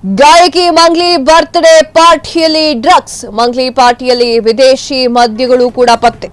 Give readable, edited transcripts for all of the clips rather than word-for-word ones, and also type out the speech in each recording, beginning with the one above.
ಗಾಯಕಿ Mangli birthday ಪಾರ್ಟಿಯಲ್ಲಿ drugs. Mangli ಪಾರ್ಟಿಯಲ್ಲಿ ವಿದೇಶಿ ಮದ್ಯಗಳು ಕೂಡ ಪತ್ತೆ.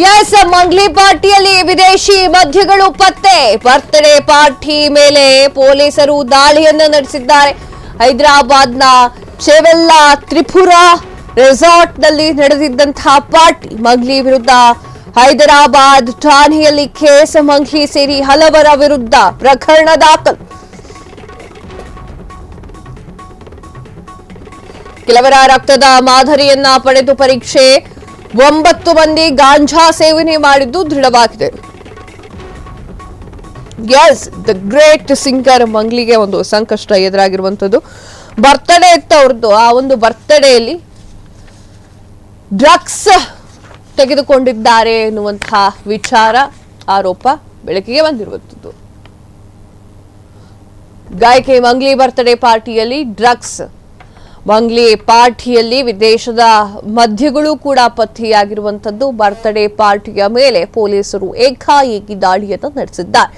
ಎಸ್, ಮಂಗ್ಲಿ ಪಾರ್ಟಿಯಲ್ಲಿ ವಿದೇಶಿ ಮದ್ಯಗಳು ಪತ್ತೆ. ಬರ್ತ್ಡೇ ಪಾರ್ಟಿ ಮೇಲೆ ಪೊಲೀಸರು ದಾಳಿಯನ್ನು ನಡೆಸಿದ್ದಾರೆ. ಹೈದರಾಬಾದ್ನ ಚೆವೆಲ್ಲಾ ತ್ರಿಪುರಾ ರೆಸಾರ್ಟ್ನಲ್ಲಿ ನಡೆದಿದ್ದಂತಹ ಪಾರ್ಟಿ. ಮಂಗ್ಲಿ ವಿರುದ್ಧ ಹೈದರಾಬಾದ್ ಠಾಣೆಯಲ್ಲಿ ಕೇಸ್. ಮಂಗ್ಲಿ ಸೇರಿ ಹಲವರ ವಿರುದ್ಧ ಪ್ರಕರಣ ದಾಖಲು. ಕೆಲವರ ರಕ್ತದ ಮಾದರಿಯನ್ನ ಪಡೆದು ಪರೀಕ್ಷೆ. 9 ಮಂದಿ ಗಾಂಜಾ ಸೇವನೆ ಮಾಡಿದ್ದು ದೃಢವಾಗಿದೆ. ಎಸ್, ದ ಗ್ರೇಟ್ ಸಿಂಗರ್ ಮಂಗ್ಲಿಗೆ ಒಂದು ಸಂಕಷ್ಟ ಎದುರಾಗಿರುವಂತದ್ದು. ಬರ್ತ್ಡೇ ಇತ್ತು ಅವ್ರದ್ದು. ಆ ಒಂದು ಬರ್ತ್ಡೇಯಲ್ಲಿ ಡ್ರಗ್ಸ್ ತೆಗೆದುಕೊಂಡಿದ್ದಾರೆ ಎನ್ನುವಂತಹ ವಿಚಾರ, ಆರೋಪ ಬೆಳಕಿಗೆ ಬಂದಿರುವಂತದ್ದು. ಗಾಯಕಿ ಮಂಗ್ಲಿ ಬರ್ತ್ಡೇ ಪಾರ್ಟಿಯಲ್ಲಿ ಡ್ರಗ್ಸ್. ಮಂಗ್ಲಿ ಪಾರ್ಟಿಯಲ್ಲಿ ವಿದೇಶದ ಮದ್ಯಗಳು ಕೂಡ ಪತ್ತೆಯಾಗಿರುವಂತದ್ದು. ಬರ್ತ್ಡೇ ಪಾರ್ಟಿಯ ಮೇಲೆ ಪೊಲೀಸರು ಏಕಾಏಕಿ ದಾಳಿಯನ್ನು ನಡೆಸಿದ್ದಾರೆ.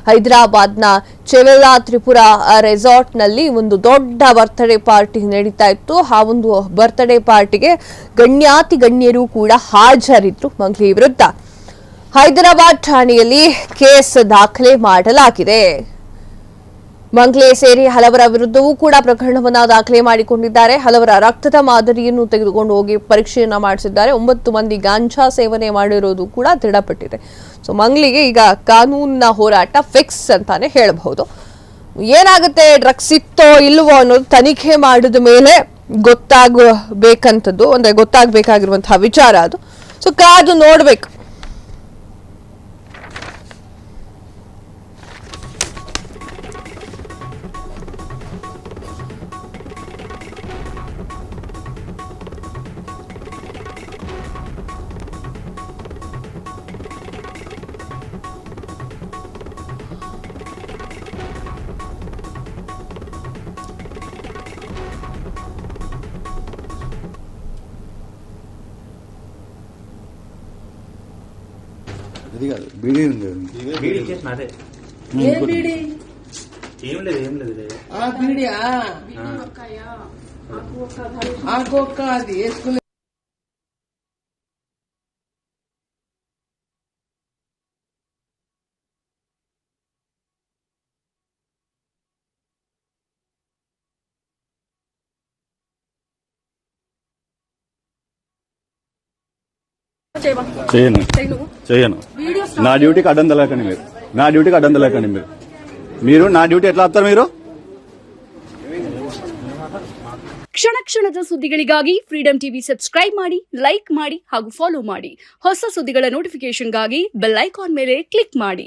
ಹೈದರಾಬಾದ್ನ ಚೆವೆಲ್ಲಾ ತ್ರಿಪುರಾ ರೆಸಾರ್ಟ್ನಲ್ಲಿ ಒಂದು ದೊಡ್ಡ ಬರ್ತ್ಡೇ ಪಾರ್ಟಿ ನಡೀತಾ ಇತ್ತು. ಆ ಒಂದು ಬರ್ತ್ಡೇ ಪಾರ್ಟಿಗೆ ಗಣ್ಯಾತಿ ಗಣ್ಯರು ಕೂಡ ಹಾಜರಿದ್ರು. ಮಂಗ್ಲಿ ವಿರುದ್ಧ ಹೈದರಾಬಾದ್ ಠಾಣೆಯಲ್ಲಿ ಕೇಸ್ ದಾಖಲೆ ಮಾಡಲಾಗಿದೆ. ಮಂಗ್ಲಿ ಸೇರಿ ಹಲವರ ವಿರುದ್ಧವೂ ಕೂಡ ಪ್ರಕರಣವನ್ನ ದಾಖಲೆ ಮಾಡಿಕೊಂಡಿದ್ದಾರೆ. ಹಲವರ ರಕ್ತದ ಮಾದರಿಯನ್ನು ತೆಗೆದುಕೊಂಡು ಹೋಗಿ ಪರೀಕ್ಷೆಯನ್ನ ಮಾಡಿಸಿದ್ದಾರೆ. 9 ಮಂದಿ ಗಾಂಜಾ ಸೇವನೆ ಮಾಡಿರೋದು ಕೂಡ ದೃಢಪಟ್ಟಿದೆ. ಸೊ ಮಂಗ್ಲಿಗೆ ಈಗ ಕಾನೂನಿನ ಹೋರಾಟ ಫಿಕ್ಸ್ ಅಂತಾನೆ ಹೇಳಬಹುದು. ಏನಾಗುತ್ತೆ, ಡ್ರಗ್ಸ್ ಇತ್ತೋ ಇಲ್ವೋ ಅನ್ನೋದು ತನಿಖೆ ಮಾಡಿದ ಮೇಲೆ ಗೊತ್ತಾಗಬೇಕಂತದ್ದು, ಅಂದ್ರೆ ಗೊತ್ತಾಗಬೇಕಾಗಿರುವಂತಹ ವಿಚಾರ ಅದು. ಸೊ ಕಾದು ನೋಡ್ಬೇಕು. అది కాదు బీడీ ఉంది. బీడీ చేసిన అదే ఏ బీడీ? ఏం లేదు ఆ బీడీ ఆకొక్క అది వేసుకుని చేయను. నా డ్యూటీకి అడ్డం తెలకండి మీరు. నా డ్యూటీకి అడ్డం తెలకండి మీరు. నా డ్యూటీ ఎట్లా ఆపుతారు మీరు? ಕ್ಷಣ ಕ್ಷಣದ ಸುದ್ದಿಗಳಿಗಾಗಿ ಫ್ರೀಡಂ ಟಿವಿ ಸಬ್ಸ್ಕ್ರೈಬ್ ಮಾಡಿ, ಲೈಕ್ ಮಾಡಿ ಹಾಗೂ ಫಾಲೋ ಮಾಡಿ. ಹೊಸ ಸುದ್ದಿಗಳ ನೋಟಿಫಿಕೇಶನ್ಗಾಗಿ ಬೆಲ್ ಐಕಾನ್ ಮೇಲೆ ಕ್ಲಿಕ್ ಮಾಡಿ.